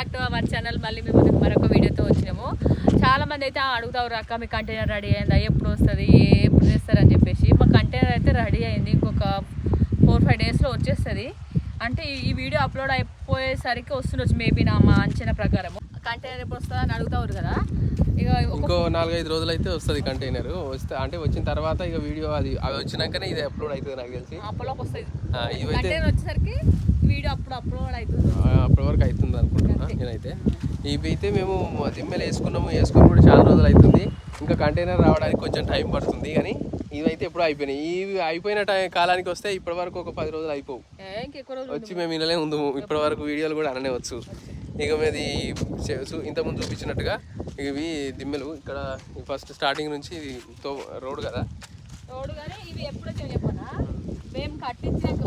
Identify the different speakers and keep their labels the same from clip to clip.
Speaker 1: Back to our channel. మళ్ళీ మేము మరొక వీడియోతో వచ్చినాము. చాలా మంది అయితే అడుగుతారు, అక్క మీ కంటైనర్ రెడీ అయిందా, ఎప్పుడు వస్తుంది, ఎప్పుడు చేస్తారని చెప్పేసి. మా కంటైనర్ అయితే రెడీ అయింది, ఇంకొక 4-5 డేస్లో వచ్చేస్తుంది. అంటే ఈ వీడియో అప్లోడ్ అయిపోయేసరికి వస్తుండొచ్చు మేబీ, మా అంచనా ప్రకారం. కంటైనర్ ఎప్పుడు వస్తుందా అని అడుగుతారు కదా. ఇక
Speaker 2: ఇంకో 4-5 రోజులు అయితే వస్తుంది కంటైనర్. వస్తే అంటే వచ్చిన తర్వాత ఇక వీడియో అది వచ్చినాకనే ఇది అప్లోడ్ అవుతుంది నాకు తెలిసి.
Speaker 1: అప్పటిలోకి వస్తుంది
Speaker 2: ఇవైతే
Speaker 1: కంటైనర్ వచ్చేసరికి వీడియో అప్లోడ్ అవుతుంది.
Speaker 2: అప్పటి వరకు అవుతుంది అనుకుంటున్నా నేనైతే. ఇవి అయితే మేము దిమ్మెలు వేసుకొని కూడా చాలా రోజులు అవుతుంది. ఇంకా కంటైనర్ రావడానికి కొంచెం టైం పడుతుంది, కానీ ఇవైతే ఎప్పుడు అయిపోయినాయి. ఇవి అయిపోయిన కాలానికి వస్తే ఇప్పటి వరకు ఒక 10 రోజులు అయిపోవు. వచ్చి మేము ఇళ్ళనే ఉందాము. ఇప్పటి వరకు వీడియోలు కూడా అననే వచ్చు. ఇక మీది ఇంతకుముందు చూపించినట్టుగా ఇవి దిమ్మెలు. ఇక్కడ ఫస్ట్ స్టార్టింగ్ నుంచి ఇది రోడ్ కదా,
Speaker 1: రోడ్. కానీ ఇవి ఎప్పుడు చెప్పనా, మేము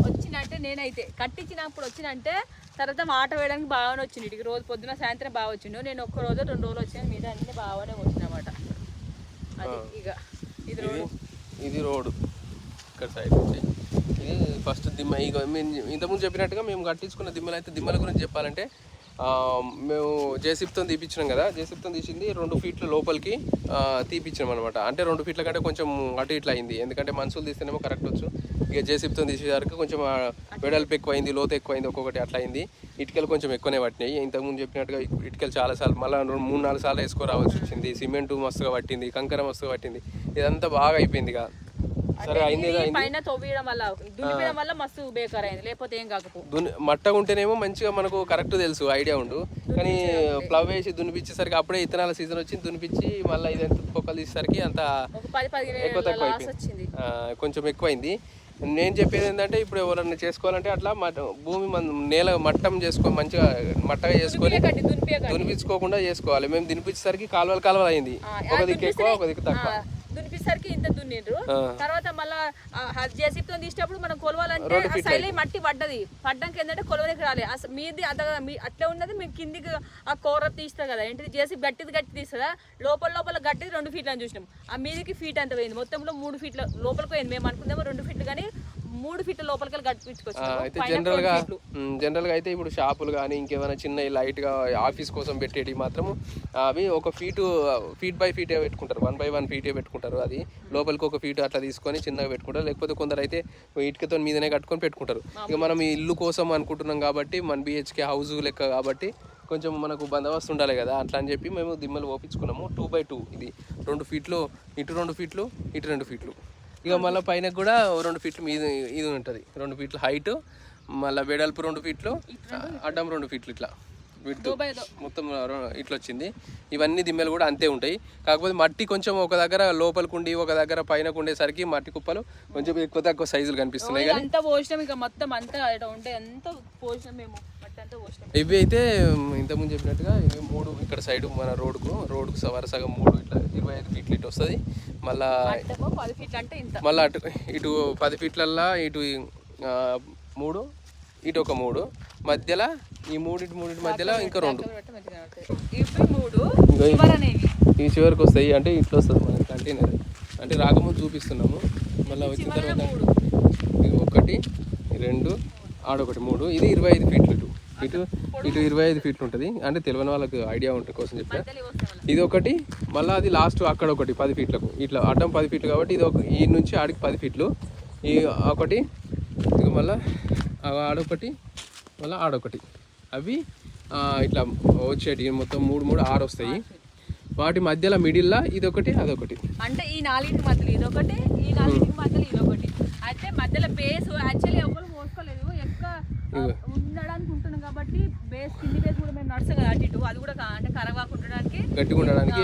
Speaker 1: వచ్చినంటే నేనైతే కట్టించినప్పుడు వచ్చినంటే తర్వాత మాట వేయడానికి బాగానే వచ్చింది. ఇటుకి రోజు పొద్దున సాయంత్రం బాగా వచ్చిండు. నేను ఒక్క రోజు 2 రోజులు వచ్చాను, మీద అన్ని బాగానే వచ్చినమాట. అది ఇక
Speaker 2: ఇది రోడ్డు ఇక్కడ సైడ్ నుంచి. ఇది ఫస్ట్ దిమ్మ. ఇక ఇంతకుముందు చెప్పినట్టుగా మేము కట్టించుకున్న దిమ్మలు అయితే, దిమ్మల గురించి చెప్పాలంటే మేము జేసీబీతో తీపిచ్చినాం కదా. జేసీబీతో తీసింది 2 ఫీట్ల లోపలికి తీపిచ్చినాం అనమాట. అంటే 2 ఫీట్ల కంటే కొంచెం అటు ఇట్లా అయింది, ఎందుకంటే మనుషులు తీస్తేనేమో కరెక్ట్ వచ్చు. ఇక జేసీబీతో తీసేసరికి కొంచెం వెడల్పు ఎక్కువైంది, లోతు ఎక్కువైంది, ఒక్కొక్కటి అట్లా అయింది. ఇటుకలు కొంచెం ఎక్కువనే పట్టినాయి. ఇంతకుముందు చెప్పినట్టుగా ఇటుకలు చాలాసార్లు మళ్ళీ 3-4 సార్లు వేసుకోరావాల్సి వచ్చింది. సిమెంటు మస్తుగా పట్టింది, కంకర మస్తుగా పట్టింది. ఇదంతా బాగా అయిపోయింది ఇక. సరే అయింది.
Speaker 1: పైన తవ్వడం వల్ల దున్నిపడం వల్ల మస్తు బేకార్ అయింది, లేకపోతే ఏం కాకపోతే.
Speaker 2: మట్టగా ఉంటేనేమో మంచిగా మనకు కరెక్ట్ తెలుసు, ఐడియా ఉండు. కానీ ప్లవ్ వేసి దున్నిపించేసరికి అప్పుడే ఇత్తనాల సీజన్ వచ్చింది, దున్నిపించి మళ్ళీ ఇది పొక్కలు తీసేసరికి అంత ఎక్కువ తక్కువ అయిపోయింది, కొంచెం ఎక్కువైంది. నేను చెప్పేది ఏంటంటే, ఇప్పుడు ఎవరన్నా చేసుకోవాలంటే అట్లా భూమి నేల మట్టం చేసుకొని మంచిగా మట్టగా చేసుకొని దునిపించుకోకుండా చేసుకోవాలి. మేము దునిపించేసరికి కాలువలు అయింది, ఒక దిక్కు ఎక్కువ ఒక దిక్కు తక్కువ.
Speaker 1: దునిపించేసరికి ఇంత దున్నిండ్రు. తర్వాత మళ్ళీ జేసీబీతో తీసినప్పుడు మనం కొలవాలంటే సైడ్ మట్టి పడ్డానికి ఏంటంటే కొలవనికి రాలే. అసలు మీది అట్లా ఉన్నది, మేము కిందికి ఆ కూర తీస్తారు కదా, ఏంటిది జేసీబీ గట్టి తీస్తుందా, లోపల గట్టిది 2 ఫీట్లు అని చూసినాం. ఆ మీదికి ఫీట్ అంత పోయింది, మొత్తంలో 3 ఫీట్ల లోపలికి పోయింది. మేము అనుకుందాము 2 ఫీట్లు, కానీ 3 ఫీట్ల లోపలికి గట్టించుకోవచ్చు.
Speaker 2: అయితే జనరల్గా అయితే ఇప్పుడు షాపులు కానీ ఇంకేమైనా చిన్న లైట్గా ఆఫీస్ కోసం పెట్టేటి మాత్రము అవి ఒక ఫీట్ బై ఫీటే పెట్టుకుంటారు, 1x1 ఫీటే పెట్టుకుంటారు. అది లోపలికి 1 ఫీట్ అట్లా తీసుకొని చిన్నగా పెట్టుకుంటారు. లేకపోతే కొందరు అయితే ఇటుకతో మీదనే కట్టుకొని పెట్టుకుంటారు. ఇక మనం ఈ ఇల్లు కోసం అనుకుంటున్నాం కాబట్టి, 1 BHK హౌస్ లెక్క కాబట్టి కొంచెం మనకు బందోబస్తు ఉండాలి కదా. అట్లా అని చెప్పి మేము దిమ్మలు ఓపించుకున్నాము. 2x2 ఇది 2 ఫీట్లు, ఇటు 2 ఫీట్లు, ఇటు 2 ఫీట్లు. ఇక మళ్ళీ పైన కూడా 2 ఫీట్లు మీద ఇది ఉంటుంది, 2 ఫీట్లు హైట్, మళ్ళీ వెడల్పు 2 ఫీట్లు, అడ్డం 2 ఫీట్లు, ఇట్లా వీటితో మొత్తం ఇట్లా వచ్చింది. ఇవన్నీ దిమ్మలు కూడా అంతే ఉంటాయి. కాకపోతే మట్టి కొంచెం ఒక దగ్గర లోపలికి ఉండి ఒక దగ్గర పైన ఉండేసరికి మట్టి కుప్పలు కొంచెం ఎక్కువ తక్కువ సైజులు కనిపిస్తున్నాయి. కానీ
Speaker 1: అంతా పోసినాం, ఇక మొత్తం అంతా ఉంటే అంతా పోసినాం మేము.
Speaker 2: ఇవి అయితే ఇంతకుముందు చెప్పినట్టుగా ఇవి 3 ఇక్కడ సైడ్ మన రోడ్డుకు వరుసగా 3 ఇట్లా 25 ఫీట్లు ఇటు వస్తుంది. మళ్ళీ
Speaker 1: 10 ఫీట్లు అంటే ఇంత,
Speaker 2: మళ్ళీ ఇటు 10 ఫీట్లల్లా ఇటు 3, ఇటు ఒక 3, మధ్యలో ఈ 3 మధ్యలో ఇంకా 2. ఇవి చివరికి వస్తాయి. అంటే ఇట్లా వస్తుంది మన కంటైనర్. అంటే రాకముందు చూపిస్తున్నాము, మళ్ళీ వచ్చిన తర్వాత 1, 2, ఆడొకటి 3. ఇది 25 ఫీట్లు. ఇటు 25 ఫీట్లు ఉంటుంది. అంటే తెలియని వాళ్ళకి ఐడియా ఉంటుంది కోసం చెప్పా. ఇది ఒకటి, మళ్ళీ అది లాస్ట్ అక్కడ ఒకటి 10 ఫీట్లకు, ఇట్లా అడ్డం 10 ఫీట్లు కాబట్టి ఇది ఈ నుంచి ఆడికి 10 ఫీట్లు. ఈ ఒకటి, ఇక మళ్ళీ ఆడొకటి, మళ్ళీ ఆడొకటి. అవి ఇట్లా వచ్చేటి మొత్తం 3, 6 వస్తాయి. వాటి మధ్యలో మిడిల్లో ఇదొకటి అదొకటి.
Speaker 1: అంటే ఈ 4 మధ్యలో ఇదొకటి, ఈ 4 మధ్యలో ఇదొకటి. అయితే మధ్యలో బేస్ యాక్చువల్లీ ఎవరు మోసుకోలేదు, ఎక్కువ ఉండడానికి ఉంటున్నాం కాబట్టి బేస్ కింది బేస్ కూడా మేము నడుస్తాం కదా అటు ఇటు, అది కూడా అంటే ఖరాబ్ ఉండడానికి గట్టిగా ఉండడానికి.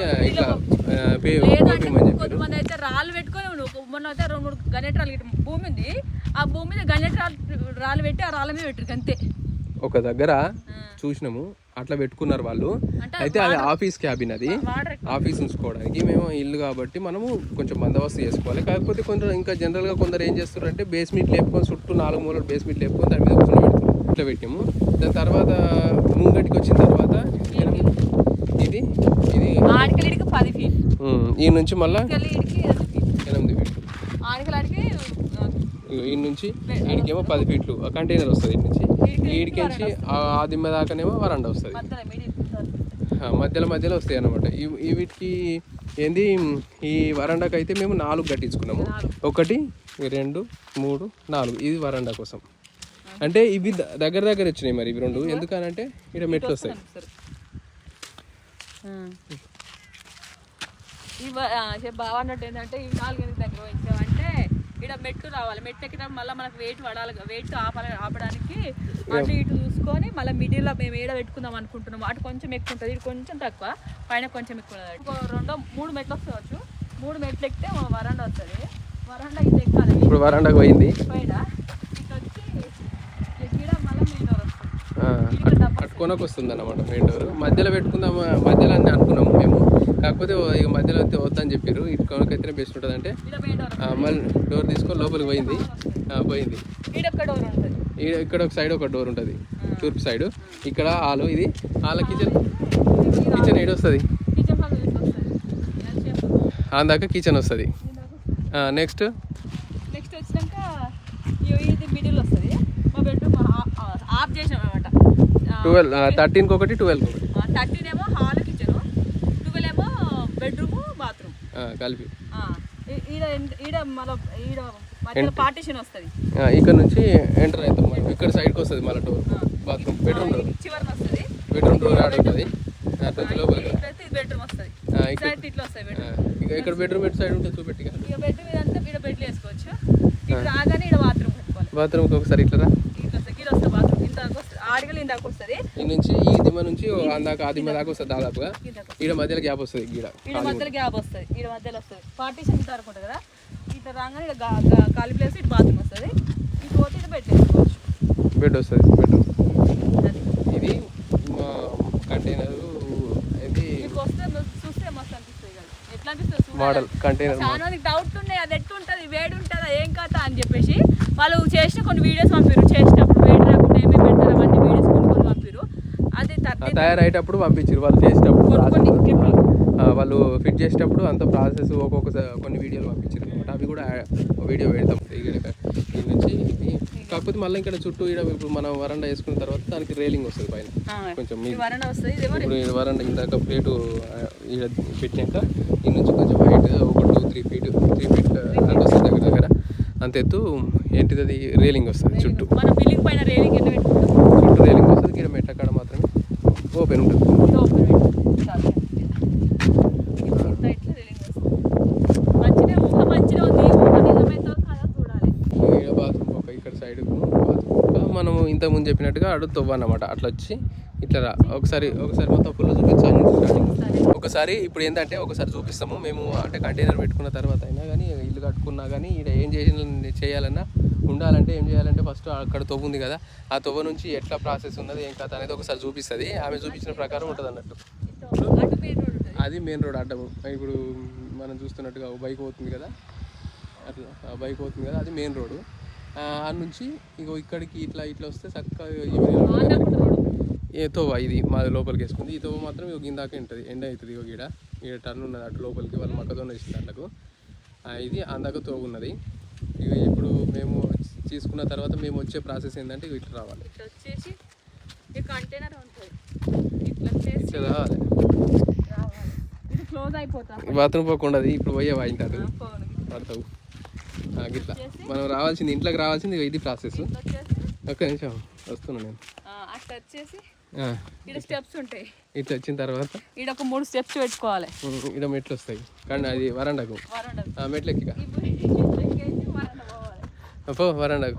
Speaker 1: కొంతమంది అయితే రాళ్ళు పెట్టుకొని, మొన్న అయితే 2-3 గణేట్రాలు భూమి ఉంది, ఆ భూమి మీద రాళ్ళు పెట్టి ఆ రాళ్ళ మీద పెట్టారు అంతే.
Speaker 2: ఒక దగ్గర చూసినాము అట్లా పెట్టుకున్నారు వాళ్ళు. అయితే అది ఆఫీస్ క్యాబిన్, అది ఆఫీస్ ఉంచుకోవడానికి. మేము ఇల్లు కాబట్టి మనము కొంచెం బందోబస్తు చేసుకోవాలి. కాకపోతే కొందరు ఇంకా జనరల్గా కొందరు ఏం చేస్తారు అంటే బేస్మెంట్ లేపుకొని చుట్టూ 4 మూలలు బేస్మెంట్ లేపుకొని దాని మీద కూర్చొని పెడతారు. ఇట్లా పెట్టాము. దాని తర్వాత ముంగటికి వచ్చిన తర్వాత ఇది
Speaker 1: 10 ఫీట్,
Speaker 2: ఈ నుంచి మళ్ళీ 8 ఫీట్లు, ఈ నుంచి ఈడికేమో 10 ఫీట్లు కంటైనర్ వస్తుంది. ఇటు నుంచి ఈడికించి ఆ దిమ్మ దాకానేమో వరండా వస్తుంది, మధ్యలో వస్తాయి అన్నమాట. వీటికి ఏంది ఈ వరండాకి అయితే మేము 4 కట్టించుకున్నాము. 1 2 3 4 ఇది వరండా కోసం. అంటే ఇవి దగ్గర వచ్చినాయి మరి ఇవి 2 ఎందుకనంటే ఇక్కడ మెట్లు వస్తాయి.
Speaker 1: బాగా అన్నట్టు ఏంటంటే ఇవి 4 దగ్గర వచ్చామంటే ఇక్కడ మెట్లు రావాలి. మెట్లు ఎక్కినప్పుడు మళ్ళీ మనకు వెయిట్ పడాలి, వెయిట్ ఆపడానికి అటు ఇటు చూసుకొని మళ్ళీ మిడిల్లో మేము ఏడ పెట్టుకుందాం అనుకుంటున్నాము. అటు కొంచెం ఎక్కువ ఉంటుంది, ఇటు కొంచెం తక్కువ, పైన కొంచెం ఎక్కువ ఉంటుంది. 2 మెట్లు వస్తావచ్చు. 3 మెట్లు ఎక్కితే వరండా వస్తుంది. వరండా ఇది ఎక్కాలి.
Speaker 2: ఇప్పుడు వరండాకి పోయింది
Speaker 1: పైన ఇటు వచ్చి ఇక్కడ మళ్ళీ మెయిన్ డోర్ వస్తుంది.
Speaker 2: కొనకు వస్తుంది అన్నమాట మెయిన్ డోర్. మధ్యలో పెట్టుకుందాం మధ్యలో అని అనుకున్నాము మేము, కాకపోతే ఇక మధ్యలో వద్దని చెప్పారు. ఇటు కొనకైతేనే బెస్ట్ ఉంటుంది అంటే మళ్ళీ డోర్ తీసుకొని లోపలికి పోయింది. ఇక్కడ ఒక సైడ్ ఒక డోర్ ఉంటుంది, తూర్పు సైడ్. ఇక్కడ హాలు, ఇది హాల్. కిచెన్ ఏడు వస్తుంది, అందాక కిచెన్ వస్తుంది. నెక్స్ట్
Speaker 1: వచ్చినాక ఇది మిడిల్ వస్తుంది. మా బెడ్రూమ్ ఆఫ్ చేసాం అనమాట.
Speaker 2: 13కి ఒకటి 12కి ఒకటి.
Speaker 1: 13 ఏమో హాల్ కిచెన్, 12 ఏమో బెడ్రూమ్ బాత్రూమ్
Speaker 2: కలిపి.
Speaker 1: ఈడ మళ్ళీ పార్టీషన్ వస్తుంది.
Speaker 2: ఇక్కడ నుంచి ఎంటర్ అవుతాం మనం. ఇక్కడ సైడ్కి వస్తుంది మళ్ళీ డోర్, బాత్రూమ్ బెడ్రూమ్ డోర్
Speaker 1: చివరికి వస్తుంది.
Speaker 2: బెడ్రూమ్ డోర్ ఆడ ఉంటుంది. లోపలికి
Speaker 1: బెడ్రూమ్ వస్తుంది.
Speaker 2: ఇక్కడ బెడ్రూమ్ ఎటు సైడ్ ఉంటుంది చూపెట్టి.
Speaker 1: ఇక బెడ్రూమ్ ఇదంతా ఇక్కడ బెడ్లు వేసుకోవచ్చు. ఇక్కడ రాగానే ఇక్కడ బాత్రూమ్ పెట్టుకోవాలి.
Speaker 2: బాత్రూమ్కి ఒకసారి ఇట్లా
Speaker 1: వస్తుంది బాత్రూమ్. ఇంతకు ఆడిగలు ఇందాక వస్తుంది.
Speaker 2: ఈ నుంచి ఈ దిమ్మ నుంచి అందాక ఆ దిమ్మ దాకా వస్తుంది దాదాపుగా. ఈడ మధ్యలో గ్యాప్ వస్తుంది, ఈడ
Speaker 1: మధ్యలో గ్యాప్ వస్తుంది, ఈడ మధ్యలో వస్తుంది. పార్టీషన్ ఇంత వరకు ఉంటుంది కదా. ఇట్లా రాగానే ఇక్కడ ఖాళీ ప్లేస్ ఇటు బాత్రూమ్ వస్తుంది. ఇటు పోతే ఇటు బెడ్ వేసుకోవచ్చు.
Speaker 2: బెడ్ వస్తుంది. బెడ్రూమ్ ఇది కంటైనర్. ఇది
Speaker 1: వస్తే చూస్తే మస్తు అనిపిస్తుంది కదా. ఎట్లా అనిపిస్తుంది
Speaker 2: మోడల్ కంటైనర్.
Speaker 1: చాలా మందికి డౌట్ ఉన్నాయి, అది ఎట్లుంటుంది, వేడి ఉంటుందా, ఏం కథ అని చెప్పేసి వాళ్ళు చేసిన కొన్ని వీడియోస్ పంపారు. చేసినప్పుడు వేడి రాకుండా ఏమేమి పెడతారు అవన్నీ వీడియోస్ కొన్ని పంపారు. అది
Speaker 2: తయారయ్యేటప్పుడు పంపించారు. వాళ్ళు చేసేటప్పుడు వాళ్ళు ఫిట్ చేసేటప్పుడు అంత ప్రాసెస్ ఒక్కొక్కసారి కొన్ని వీడియోలు పంపించారు అనమాట. అవి కూడా వీడియో పెడతాం ఈ నుంచి. కాకపోతే మళ్ళీ ఇక్కడ చుట్టూ ఇప్పుడు మనం వరండా వేసుకున్న తర్వాత దానికి రేలింగ్ వస్తుంది పైన కొంచెం. ఇప్పుడు వరండా ఇందాక ప్లేటు ఈడ పెట్టినాక ఈ నుంచి కొంచెం హైట్ ఒక 2-3 ఫీట్ అంత వస్తుంది దగ్గర అంత ఎత్తు. ఏంటిది అది రేలింగ్ వస్తుంది చుట్టూ. చుట్టూ రేలింగ్ వస్తుంది. ఇక్కడ మెట్టకాడ మాత్రమే ఓపెన్ ఉంటుంది. బాత్రూమ్ ఒక ఇక్కడ సైడ్ మనం ఇంతకుముందు చెప్పినట్టుగా అడుగు తవ్వన్నమాట. అట్లా వచ్చి ఇట్లా ఒకసారి మొత్తం ఫుల్ చూపించాలి. ఒకసారి ఇప్పుడు ఏంటంటే ఒకసారి చూపిస్తాము మేము. అంటే కంటైనర్ పెట్టుకున్న తర్వాత అయినా కానీ ఇల్లు కట్టుకున్నా కానీ ఇక్కడ ఏం చేయాలన్నా ఉండాలంటే ఏం చేయాలంటే ఫస్ట్ అక్కడ తవ్వు ఉంది కదా, ఆ తవ్వ నుంచి ఎట్లా ప్రాసెస్ ఉన్నది ఏం కథ అనేది ఒకసారి చూపిస్తుంది. ఆమె చూపించిన ప్రకారం ఉంటుంది అన్నట్టు. అది మెయిన్ రోడ్ అడ్డము. ఇప్పుడు మనం చూస్తున్నట్టుగా బైక్ పోతుంది కదా, అట్లా బైక్ పోతుంది కదా, అది మెయిన్ రోడ్డు. ఆ నుంచి ఇగో ఇక్కడికి ఇట్లా వస్తే చక్కగా తోవ ఇది మాది లోపలికి వేసుకుంది. ఈ తోవ మాత్రం ఇక ఇందాక ఉంటుంది, ఎండ అవుతుంది. ఇక ఈడ టర్న్ ఉన్నది అటు లోపలికి, వాళ్ళు మొక్కజొన్న వేసింది అట్లకు. ఇది అందాక తోవ ఉన్నది. ఇక ఇప్పుడు మేము తీసుకున్న తర్వాత మేము వచ్చే ప్రాసెస్ ఏంటంటే ఇట్లా రావాలి. బాత్రూమ్ పోకుండా ఇప్పుడు పోయే వాయింటారు పడతావు. ఇట్లా మనం రావాల్సింది, ఇంట్లోకి రావాల్సింది ఇది ప్రాసెస్. ఒక్క నిమిషం వస్తున్నా నేను.
Speaker 1: స్టెప్స్ ఉంటాయి.
Speaker 2: ఇట్లా వచ్చిన తర్వాత
Speaker 1: ఇక్కడ ఒక 3 స్టెప్స్ పెట్టుకోవాలి.
Speaker 2: ఇక్కడ మెట్లు వస్తాయి కానీ అది వరండాకు మెట్లు ఎక్కిక వరండాకు.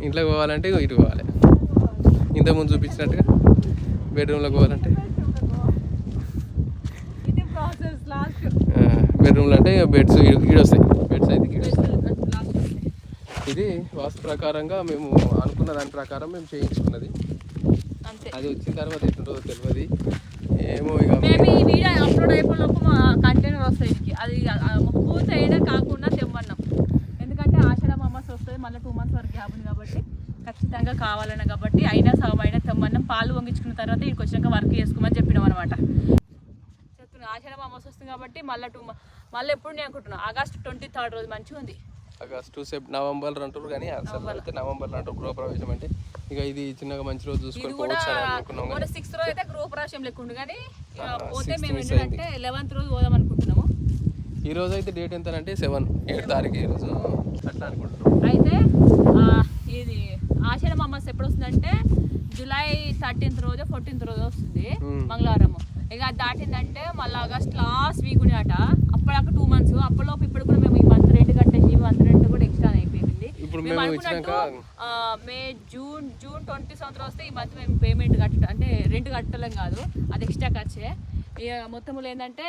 Speaker 2: ఇంట్లోకి పోవాలంటే ఇటు పోవాలి. ఇంతకుముందు చూపించినట్టుగా బెడ్రూమ్లోకి పోవాలంటే బెడ్రూమ్లో అంటే బెడ్స్ ఈడొస్తాయి. బెడ్స్ అయితే ఇది వాస్తు ప్రకారంగా మేము అనుకున్న దాని ప్రకారం మేము చేయించుకున్నది. అది వచ్చిన తర్వాత ఎట్లుంటుందో తెలియదు ఏమో. ఇక
Speaker 1: వీడియో అప్లోడ్ అయిపోయినప్పుడు మా కంటైనర్ వస్తాయి. అది పూర్తి అయినా కాకుండా తెమ్మన్నాం. ఎందుకంటే ఆషాఢ అమావాస్య వస్తుంది, మళ్ళీ 2 months వరకు గ్యాప్ ఉంది కాబట్టి ఖచ్చితంగా కావాలన్నా కాబట్టి అయినా సగం అయినా తెమ్మన్నాం. పాలు వంగించుకున్న తర్వాత ఇక్కడికి వచ్చినాక వర్క్ చేసుకోమని చెప్పినాం అనమాట. చెప్తున్నా ఆషాఢ అమావాస్య వస్తుంది కాబట్టి మళ్ళీ ఎప్పుడు నేను అనుకుంటున్నాను August 23rd రోజు మంచిగా ఉంది.
Speaker 2: ఆగస్టు నవంబర్ అంటారు కానీ అసలు అయితే నవంబర్లో అంటారు గృహప్రవేశం అంటే ఇక ఇది చిన్నగా మంచి రోజు చూసుకొని పోవచ్చు అని అనుకున్నాం.
Speaker 1: 6th రోజు అయితే గృహప్రవేశం లెక్క ఉంది కానీ పోతే మేము ఏంటంటే 11th రోజు పోదాం అనుకుంటున్నాము.
Speaker 2: ఈ రోజు అయితే డేట్ ఎంత అంటే 7 తారీఖు ఈ రోజు అట్లా అనుకుంటున్నాం.
Speaker 1: అయితే ఇది ఆషాఢ అమావాస్య ఎప్పుడు వస్తుందంటే జూలై 13th రోజు 14th రోజు వస్తుంది మంగళవారం. ఇక అది దాటిందంటే మళ్ళీ ఆగస్ట్ లాస్ట్ వీక్ ఉండేట. అప్పటిదాకా 2 months. అప్పటిలోపు ఇప్పుడు కూడా మేము ఈ మంత్ రెంట్ కట్టేసి ఈ మంత్ రెంట్ కూడా ఎక్స్ట్రా అయిపోయింది. మేము అనుకున్నట్టు మే జూన్ 27th వస్తే ఈ మంత్ మేము పేమెంట్ అంటే రెంట్ కట్టలేం కాదు, అది ఎక్స్ట్రా ఖర్చే. ఇక మొత్తంలో ఏంటంటే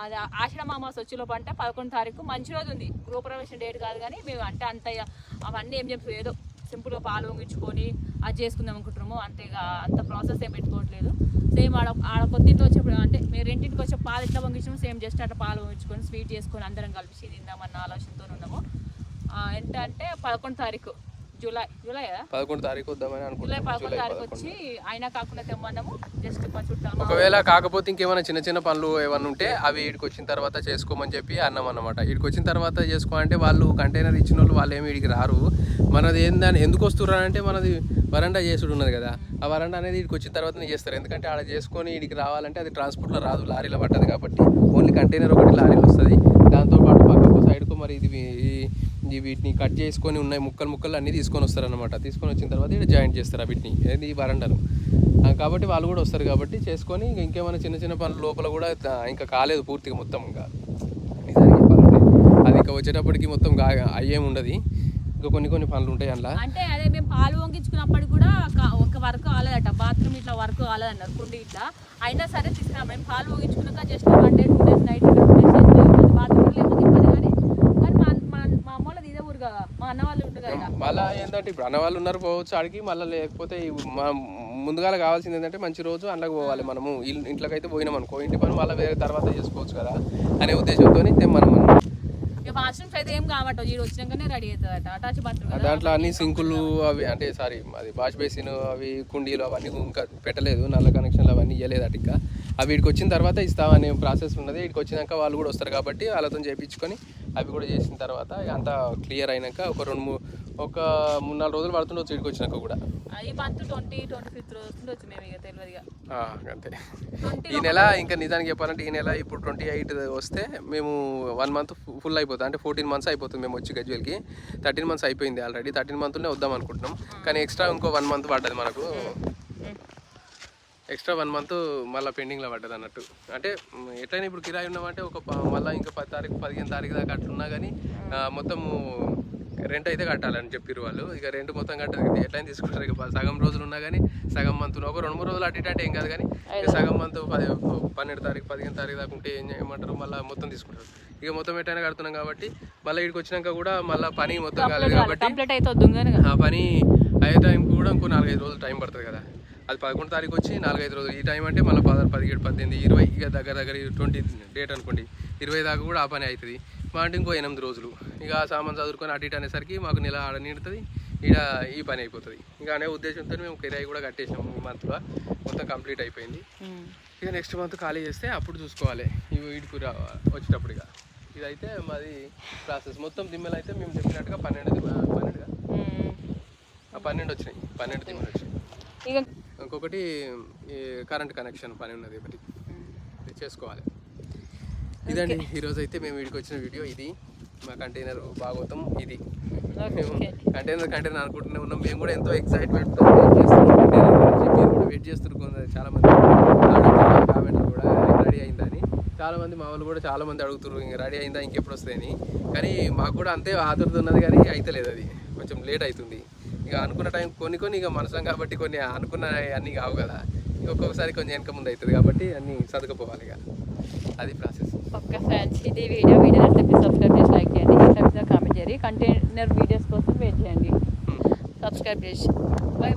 Speaker 1: అది ఆషాఢ అమావాస్య వచ్చేలోపు అంటే 11వ తారీఖు మంచి రోజు ఉంది. గృహప్రవేశం డేట్ కాదు కానీ మేము అంటే అంత అవన్నీ ఏం చెప్పి ఏదో సింపుల్గా పాలు వంగించుకొని అది చేసుకుందాం అనుకుంటున్నాము. అంతేగా అంత ప్రాసెస్ ఏం పెట్టుకోవట్లేదు. సేమ్ ఆడ కొద్దింటి వచ్చేప్పుడు అంటే మీరు రెండింటికి వచ్చే పాలు ఎట్లా వంగించాము సేమ్ జస్ట్ అట్లా పాలు వంగించుకొని స్వీట్ చేసుకొని అందరం కలిసి తిందామన్న ఆలోచనతో ఉన్నాము. ఎంత అంటే 11వ తారీఖు జూలై
Speaker 2: 11వ తారీఖు వద్దామని అనుకుంటున్నాం.
Speaker 1: జూలై 11వ తారీఖు వచ్చి అయినా కాకుండా తెమ్మన్నాము. జస్ట్ చుట్టాము.
Speaker 2: ఒకవేళ కాకపోతే ఇంకేమైనా చిన్న చిన్న పనులు ఏమన్నా ఉంటే అవి వీడికి వచ్చిన తర్వాత చేసుకోమని చెప్పి అన్నాం అన్నమాట. వీడికి వచ్చిన తర్వాత చేసుకోవాలంటే వాళ్ళు కంటైనర్ ఇచ్చిన వాళ్ళు ఏమి వీడికి రారు. మనది ఏందని ఎందుకు వస్తున్నారంటే మనది వరండా చేసుడు ఉన్నది కదా, ఆ వరండా అనేది వీడికి వచ్చిన తర్వాతనే చేస్తారు. ఎందుకంటే ఆడ చేసుకొని వీడికి రావాలంటే అది ట్రాన్స్పోర్ట్లో రాదు, లారీలో పట్టదు కాబట్టి ఓన్లీ కంటైనర్ ఒకటి లారీలో వస్తుంది. దాంతోపాటు పక్కకు సైడ్కు మరి ఇది వీటిని కట్ చేసుకొని ఉన్నాయి ముక్కలు అన్నీ తీసుకొని వస్తారనమాట. తీసుకొని వచ్చిన తర్వాత ఇక్కడ జాయింట్ చేస్తారు వీటిని ఏది వరండాను. కాబట్టి వాళ్ళు కూడా వస్తారు కాబట్టి చేసుకొని ఇంకేమైనా చిన్న చిన్న పనులు లోపల కూడా ఇంకా కాలేదు పూర్తిగా మొత్తం. ఇంకా నిజానికి చెప్పాలంటే అది ఇంకా వచ్చేటప్పటికి మొత్తం అయ్యేమి ఉండదు, ఇంకా కొన్ని పనులు ఉంటాయి అందులో.
Speaker 1: అంటే అదే మేము పాలు వంగించుకున్నప్పటికి కూడా ఒక వర్క్ కాలేదట, బాత్రూమ్ ఇట్లా వర్క్ కాలేదన్నారు కుండి ఇట్లా. అయినా సరే తీసుకున్నాం మేము పాలు వంగించుకున్నాక just 1 day 2 days night bathroom లేకపోతే ఇబ్బంది. కానీ మా అమ్మోళ్ళది ఇదే ఊరు కదా, మా అన్న వాళ్ళు ఉంటారు కదా.
Speaker 2: మళ్ళీ ఏంటంటే ఇప్పుడు అన్న వాళ్ళు ఉన్నారు పోవచ్చు ఆడికి, మళ్ళీ లేకపోతే ముందుగా కావాల్సింది ఏంటంటే మంచి రోజు అందులోకి పోవాలి. మనము ఇంట్లోకి అయితే పోయినాం అనుకో, ఇంటి పని మళ్ళీ వేరే తర్వాత చేసుకోవచ్చు కదా అనే ఉద్దేశంతో మనం
Speaker 1: వాష్రూమ్స్ అయితే ఏం కాబట్టి వీడు వచ్చినాకనే రెడీ అవుతుందట. అటాచ్ బాత్రూమ్
Speaker 2: దాంట్లో అన్ని సింకులు అవి అంటే అది వాష్ బేసిన్ అవి కుండీలు అవన్నీ ఇంకా పెట్టలేదు, నల్ల కనెక్షన్లు అవన్నీ ఇవ్వలేదు అటు. ఇంకా అవి వీడికి వచ్చిన తర్వాత ఇస్తామనే ప్రాసెస్ ఉన్నది. వీడికి వచ్చినాక వాళ్ళు కూడా వస్తారు కాబట్టి వాళ్ళతో చేయించుకొని అవి కూడా చేసిన తర్వాత అంతా క్లియర్ అయినాక ఒక 3-4 రోజులు పడుతుండొచ్చు వీడికి వచ్చినాక కూడా.
Speaker 1: ఈ మంత్ 25th రోజు వస్తుండొచ్చు మేము ఇక తెలియదుగా
Speaker 2: అంతే. ఈ నెల ఇంకా నిజానికి చెప్పాలంటే ఈ నెల ఇప్పుడు 28 వస్తే మేము 1 month ఫుల్ అయిపోతుంది. అంటే 14 months అయిపోతుంది మేము వచ్చి గజ్వేల్కి. 13 months అయిపోయింది ఆల్రెడీ. 13 monthలోనే వద్దాం అనుకుంటున్నాం. కానీ ఎక్స్ట్రా ఇంకో 1 month పడ్డది మనకు. ఎక్స్ట్రా 1 month మళ్ళీ పెండింగ్లో పడ్డది అన్నట్టు. అంటే ఎట్లయినా ఇప్పుడు కిరాయి ఉన్నామంటే మళ్ళీ ఇంకా 10 తారీఖు 15 తారీఖు దాకా అట్లున్నా కానీ మొత్తము రెంట్ అయితే కట్టాలని చెప్పారు వాళ్ళు. ఇక రెంట్ మొత్తం కట్టదు ఎట్లయినా తీసుకుంటారు. ఇక సగం రోజులు ఉన్నా కానీ సగం మంత్ ఒక 2-3 రోజులు అటు ఇటు అంటే ఏం కాదు కానీ ఇక సగం మంత్ 12 తారీఖు 15 తారీఖు దాకా ఉంటే ఏమంటారు మళ్ళీ మొత్తం తీసుకుంటారు. ఇక మొత్తం ఎట్టయినా కడుతున్నాం కాబట్టి మళ్ళీ ఇక్కడికి వచ్చినాక కూడా మళ్ళీ పని మొత్తం కాలేదు కాబట్టి ఆ పని అయ్యే టైంకి కూడా ఇంకో 4-5 రోజులు టైం పడుతుంది కదా. అది 11 తారీఖు వచ్చి 4-5 రోజులు. ఈ టైం అంటే మళ్ళీ 16, 17, 18, 20 ఇక దగ్గర 20 డేట్ అనుకోండి. 20 దాకా కూడా ఆ పని అవుతుంది. మా అంటే ఇంకో 8 రోజులు ఇక సామాన్ చదువుకొని అటు ఇటు అనేసరికి మాకు నెల ఆడ నిడుతుంది, ఇక్కడ ఈ పని అయిపోతుంది. ఇక అనే ఉద్దేశంతో మేము కిరాయి కూడా కట్టేసాము. ఈ మంత్లో మొత్తం కంప్లీట్ అయిపోయింది. ఇక నెక్స్ట్ మంత్ ఖాళీ చేస్తే అప్పుడు చూసుకోవాలి ఇవి వీడికి వచ్చేటప్పుడు. ఇక ఇదైతే మాది ప్రాసెస్ మొత్తం. దిమ్మలు అయితే మేము చెప్పినట్టుగా 12 వచ్చినాయి. 12 దిమ్మలు వచ్చినాయి. ఇంకొకటి కరెంట్ కనెక్షన్ పని ఉన్నది, ఒకటి చేసుకోవాలి. ఇదండి ఈరోజు అయితే మేము వీడికి వచ్చిన వీడియో. ఇది మా కంటైనర్ భాగవతం. ఇది కంటైనర్ అనుకుంటూనే ఉన్నాం. మేము కూడా ఎంతో ఎక్సైట్మెంట్ వెయిట్ చేస్తున్నారు. చాలామంది అడుగుతున్నారు కామెంట్లు కూడా రెడీ అయిందని. చాలామంది మా వాళ్ళు కూడా చాలామంది అడుగుతున్నారు ఇంకా రెడీ అయిందా ఇంకెప్పుడు వస్తాయని. కానీ మాకు కూడా అంతే ఆతురత ఉన్నది కానీ అయితే లేదు, అది కొంచెం లేట్ అవుతుంది. ఇక అనుకున్న టైం కొన్ని ఇక మనసం కాబట్టి కొన్ని అనుకున్న అన్నీ కావు కదా. ఒక్కొక్కసారి కొంచెం వెనక ముందు అవుతుంది కాబట్టి అన్నీ చదువుకోవాలి. ఇక అది ప్రాసెస్.
Speaker 1: ఓకే ఫ్రెండ్స్, ఇది వీడియో నచ్చితే సబ్స్క్రైబ్ చేసి లైక్ చేయండి, ఇట్లా కామెంట్ చేయండి. కంటైనర్ వీడియోస్ కోసం వెయిట్ చేయండి. సబ్స్క్రైబ్ చేసి బాయ్.